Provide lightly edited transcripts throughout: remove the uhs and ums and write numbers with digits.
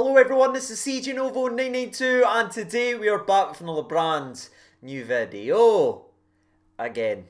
Hello everyone, this is CJ Novo 992 and today we are back with another brand new video. Again.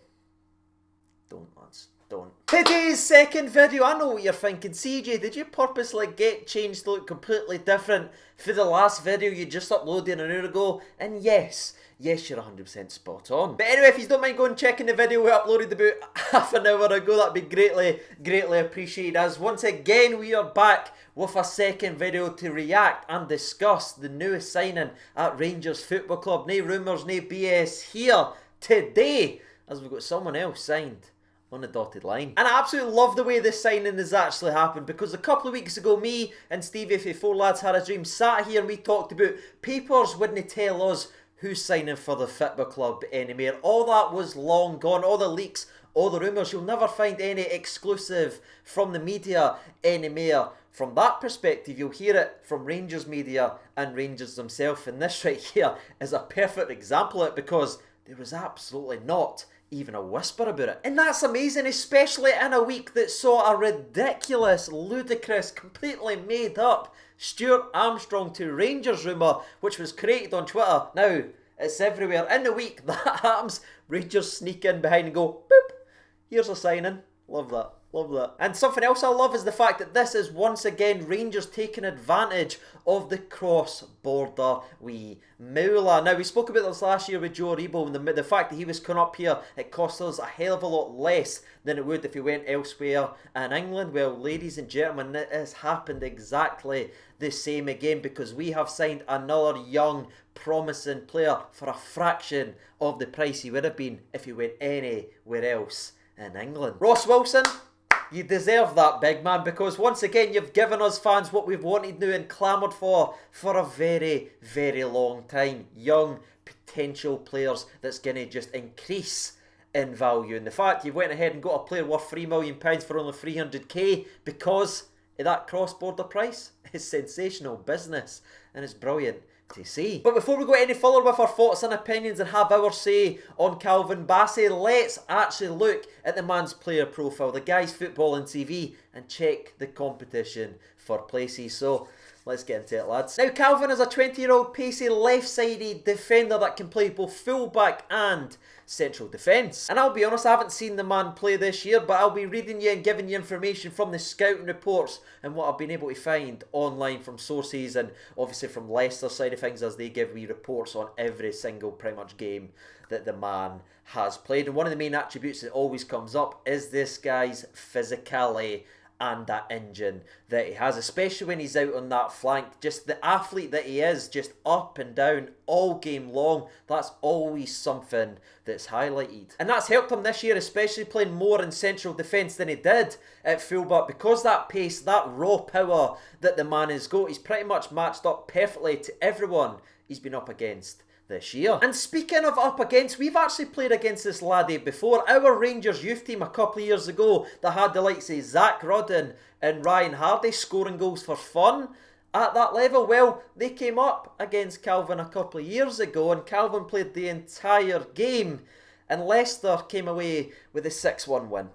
Don't lads, don't. Today's second video, I know what you're thinking. CJ, did you purposely get changed to look completely different for the last video you just uploaded an hour ago? And yes, you're 100% spot on. But anyway, if you don't mind going and checking the video we uploaded about half an hour ago, that'd be greatly appreciated. As once again we are back with a second video to react and discuss the newest signing at Rangers Football Club. No rumours, no BS here today, as we've got someone else signed on the dotted line. And I absolutely love the way this signing has actually happened, because a couple of weeks ago me and Stevie for 4 Lads Had a Dream sat here and we talked about papers wouldn't tell us who's signing for the football club anymore. All that was long gone, all the leaks, all the rumours. You'll never find any exclusive from the media anymore. From that perspective, you'll hear it from Rangers media and Rangers themselves. And this right here is a perfect example of it, because there was absolutely not even a whisper about it. And that's amazing, especially in a week that saw a ridiculous, ludicrous, completely made up Stuart Armstrong to Rangers rumour, which was created on Twitter. Now, it's everywhere. In the week that happens, Rangers sneak in behind and go, boop, here's a signing. Love that. Love that. And something else I love is the fact that this is once again Rangers taking advantage of the cross-border wee moolah. Now, we spoke about this last year with Joe Rebo, and the fact that he was coming up here, it cost us a hell of a lot less than it would if he went elsewhere in England. Well, ladies and gentlemen, it has happened exactly the same again, because we have signed another young, promising player for a fraction of the price he would have been if he went anywhere else in England. Ross Wilson, you deserve that, big man, because once again you've given us fans what we've wanted now and clamoured for a very, very long time. Young potential players that's going to just increase in value. And the fact you went ahead and got a player worth £3 million for only 300k because of that cross-border price is sensational business, and it's brilliant to see. But before we go any further with our thoughts and opinions and have our say on Calvin Bassey, let's actually look at the man's player profile, the guy's football and CV, and check the competition for places. So let's get into it, lads. Now, Calvin is a 20-year-old pacey left-sided defender that can play both full-back and central defence. And I'll be honest, I haven't seen the man play this year, but I'll be reading you and giving you information from the scouting reports and what I've been able to find online from sources, and obviously from Leicester side of things, as they give me reports on every single pretty much game that the man has played. And one of the main attributes that always comes up is this guy's physicality and that engine that he has, especially when he's out on that flank. Just the athlete that he is, just up and down all game long. That's always something that's highlighted. And that's helped him this year, especially playing more in central defence than he did at fullback, because that pace, that raw power that the man has got, he's pretty much matched up perfectly to everyone he's been up against this year. And speaking of up against, we've actually played against this laddie before. Our Rangers youth team a couple of years ago that had the likes of Zach Rudden and Ryan Hardy scoring goals for fun at that level. Well, they came up against Calvin a couple of years ago, and Calvin played the entire game, and Leicester came away with a 6-1 win.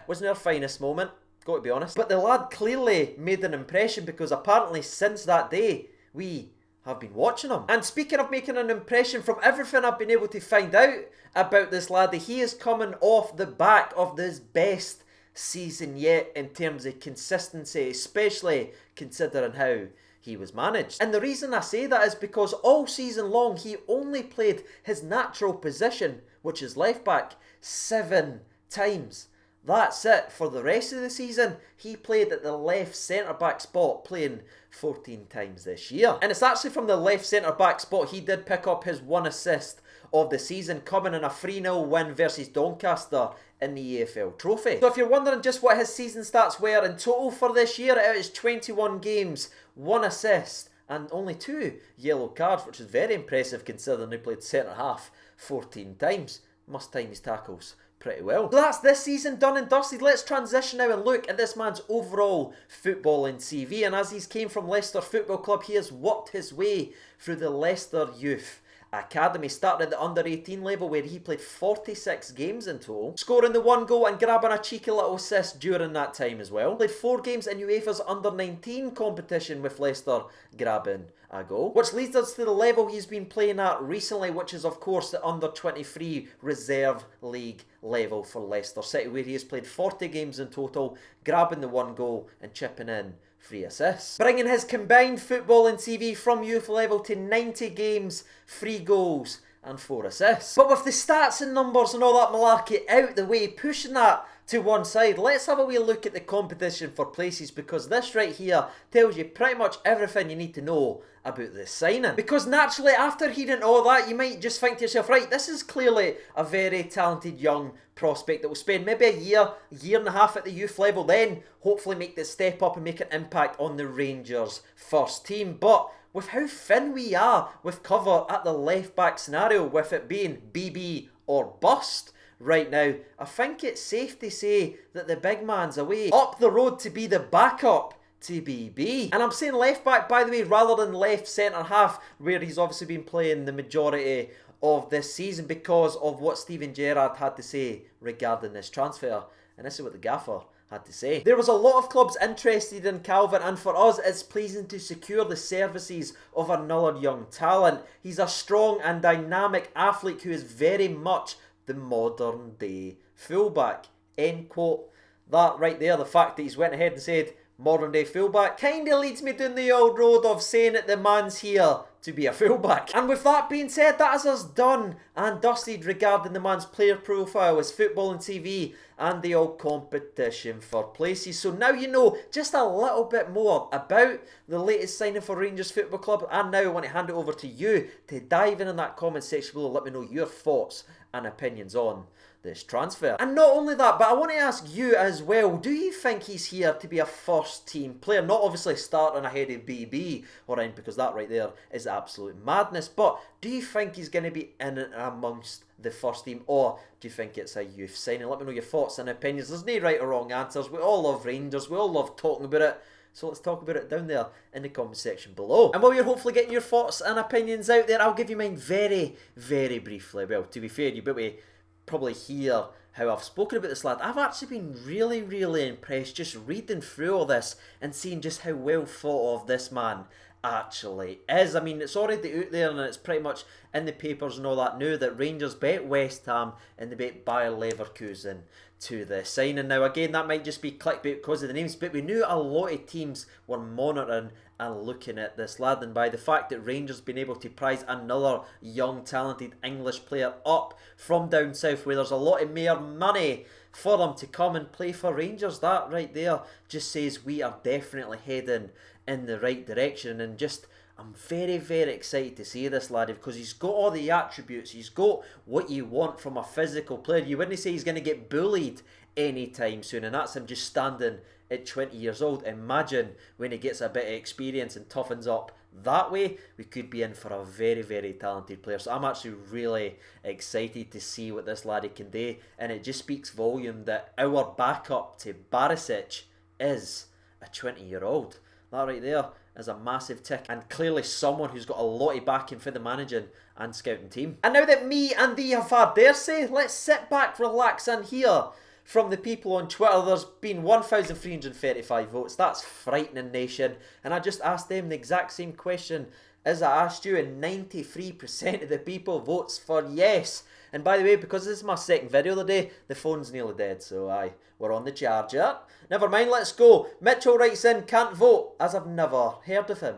Wasn't their finest moment, got to be honest. But the lad clearly made an impression, because apparently since that day, we have been watching him. And speaking of making an impression, from everything I've been able to find out about this laddie, he is coming off the back of this best season yet in terms of consistency, especially considering how he was managed. And the reason I say that is because all season long he only played his natural position, which is left back, 7 times. That's it. For the rest of the season, he played at the left centre-back spot, playing 14 times this year. And it's actually from the left centre-back spot he did pick up his 1 assist of the season, coming in a 3-0 win versus Doncaster in the EFL Trophy. So if you're wondering just what his season stats were in total for this year, it is 21 games, 1 assist, and only 2 yellow cards, which is very impressive considering he played centre-half 14 times. Must time his tackles pretty well. So that's this season done and dusted. Let's transition now and look at this man's overall footballing CV. And as he's came from Leicester Football Club, he has worked his way through the Leicester youth academy, starting at the under-18 level where he played 46 games in total, scoring the 1 goal and grabbing a cheeky little assist during that time as well. Played 4 games in UEFA's under-19 competition with Leicester grabbing a goal, which leads us to the level he's been playing at recently, which is of course the under-23 reserve league level for Leicester City, where he has played 40 games in total, grabbing the 1 goal and chipping in 3 assists, bringing his combined football and CV from youth level to 90 games, 3 goals and 4 assists. But with the stats and numbers and all that malarkey out the way, pushing that to one side, let's have a wee look at the competition for places, because this right here tells you pretty much everything you need to know about this signing. Because naturally, after hearing all that, you might just think to yourself, right, this is clearly a very talented young prospect that will spend maybe a year and a half at the youth level, then hopefully make the step up and make an impact on the Rangers first team. But with how thin we are with cover at the left back scenario, with it being BB or bust right now, I think it's safe to say that the big man's away up the road to be the backup to BB. And I'm saying left back, by the way, rather than left centre half, where he's obviously been playing the majority of this season, because of what Steven Gerrard had to say regarding this transfer. And this is what the gaffer had to say. There was a lot of clubs interested in Calvin, and for us it's pleasing to secure the services of another young talent. He's a strong and dynamic athlete who is very much the modern day fullback. End quote. That right there, the fact that he's went ahead and said modern day fullback, kind of leads me down the old road of saying that the man's here to be a fullback. And with that being said, that is us done and dusted regarding the man's player profile, his football and TV, and the old competition for places. So now you know just a little bit more about the latest signing for Rangers Football Club, and now I want to hand it over to you to dive in that comment section below. Let me know your thoughts and opinions on this transfer. And not only that, but I want to ask you as well, do you think he's here to be a first team player? Not obviously starting ahead of BB or anything, because that right there is absolute madness, but do you think he's going to be in and amongst the first team, or do you think it's a youth signing? Let me know your thoughts and opinions. There's no right or wrong answers. We all love Rangers, we all love talking about it. So let's talk about it down there in the comment section below. And while you're hopefully getting your thoughts and opinions out there, I'll give you mine very, very briefly. Well, to be fair, you better probably hear how I've spoken about this lad. I've actually been really, really impressed just reading through all this and seeing just how well thought of this man actually is. I mean, it's already out there and it's pretty much in the papers and all that now that Rangers bet West Ham and they bet Bayer Leverkusen to the signing. Now again, that might just be clickbait because of the names, but we knew a lot of teams were monitoring and looking at this lad, and by the fact that Rangers been able to prize another young talented English player up from down south where there's a lot of more money for them to come and play for Rangers, that right there just says we are definitely heading in the right direction. And just I'm very, very excited to see this lad, because he's got all the attributes, he's got what you want from a physical player. You wouldn't say he's going to get bullied anytime soon, and that's him just standing at 20 years old. Imagine when he gets a bit of experience and toughens up that way, we could be in for a very, very talented player. So I'm actually really excited to see what this laddie can do, and it just speaks volume that our backup to Bassey is a 20-year-old. That right there is a massive tick, and clearly someone who's got a lot of backing for the managing and scouting team. And now that me and thee have had their say, let's sit back, relax and hear from the people on Twitter. There's been 1,335 votes. That's frightening, nation. And I just asked them the exact same question as I asked you, and 93% of the people votes for yes. And by the way, because this is my second video of the day, the phone's nearly dead, so aye, we're on the charger. Never mind, let's go. Mitchell writes in, can't vote, as I've never heard of him.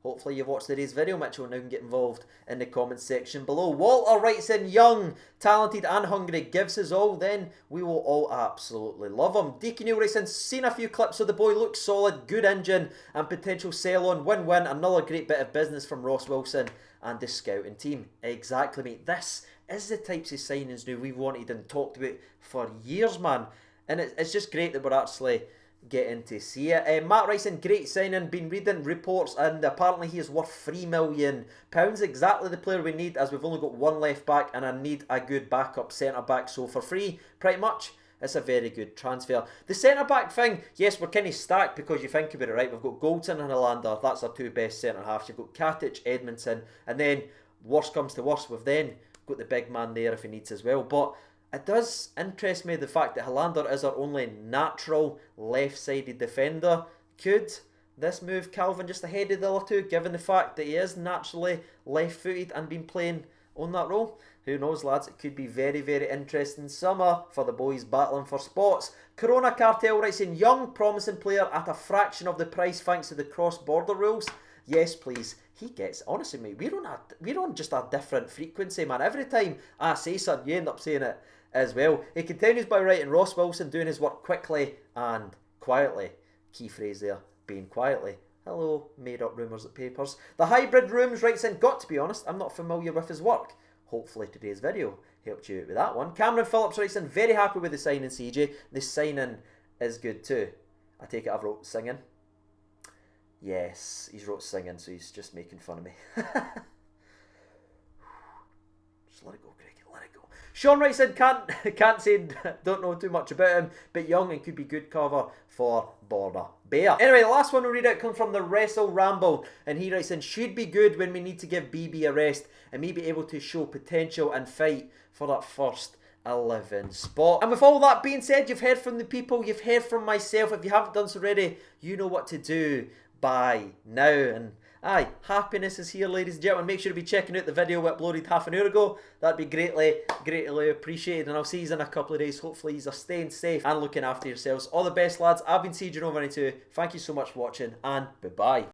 Hopefully you've watched today's video, Mitchell, and now can get involved in the comments section below. Walter writes in, young, talented and hungry, gives his all, then we will all absolutely love him. Deacon Neil writes in, seen a few clips of the boy, looks solid, good engine and potential sell-on, win-win, another great bit of business from Ross Wilson and the scouting team. Exactly, mate. This is the types of signings now we've wanted and talked about for years, man. And it's just great that we're actually getting to see it. Matt writes in, great signing, been reading reports and apparently he is worth £3 million. Exactly the player we need, as we've only got one left back and I need a good backup centre back, so for free, pretty much, it's a very good transfer. The centre back thing, yes, we're kind of stacked because you think about it, right? We've got Goldson and Hollander, that's our two best centre halves. You've got Katic, Edmondson, and then worst comes to worst, we've then got the big man there if he needs as well. But it does interest me the fact that Helander is our only natural left-sided defender. Could this move Calvin just ahead of the other two, given the fact that he is naturally left-footed and been playing on that role? Who knows, lads? It could be very, very interesting summer for the boys battling for spots. Corona Cartel writes in, young, promising player at a fraction of the price thanks to the cross-border rules. Yes, please. He gets, honestly, mate, we're on just a different frequency, man. Every time I say something, you end up saying it as well. He continues by writing, Ross Wilson doing his work quickly and quietly. Key phrase there, being quietly. Hello, made up rumours at papers. The Hybrid Rooms writes in, got to be honest, I'm not familiar with his work. Hopefully today's video helped you out with that one. Cameron Phillips writes in, very happy with the signing, CJ. The signing is good too. I take it I've wrote singing. Yes, he's wrote singing, so he's just making fun of me. Just let it go, Craig. Let it go. Sean writes in, can't say, don't know too much about him, but young and could be good cover for Border Bear. Anyway, the last one we read out comes from the Wrestle Ramble, and he writes in, should be good when we need to give BB a rest and maybe able to show potential and fight for that first 11 spot. And with all that being said, you've heard from the people, you've heard from myself. If you haven't done so already, you know what to do by now. And aye, happiness is here, ladies and gentlemen. Make sure to be checking out the video we uploaded half an hour ago. That'd be greatly appreciated. And I'll see you in a couple of days. Hopefully you are staying safe and looking after yourselves. All the best, lads. I've been CJ92. Thank you so much for watching, and bye-bye.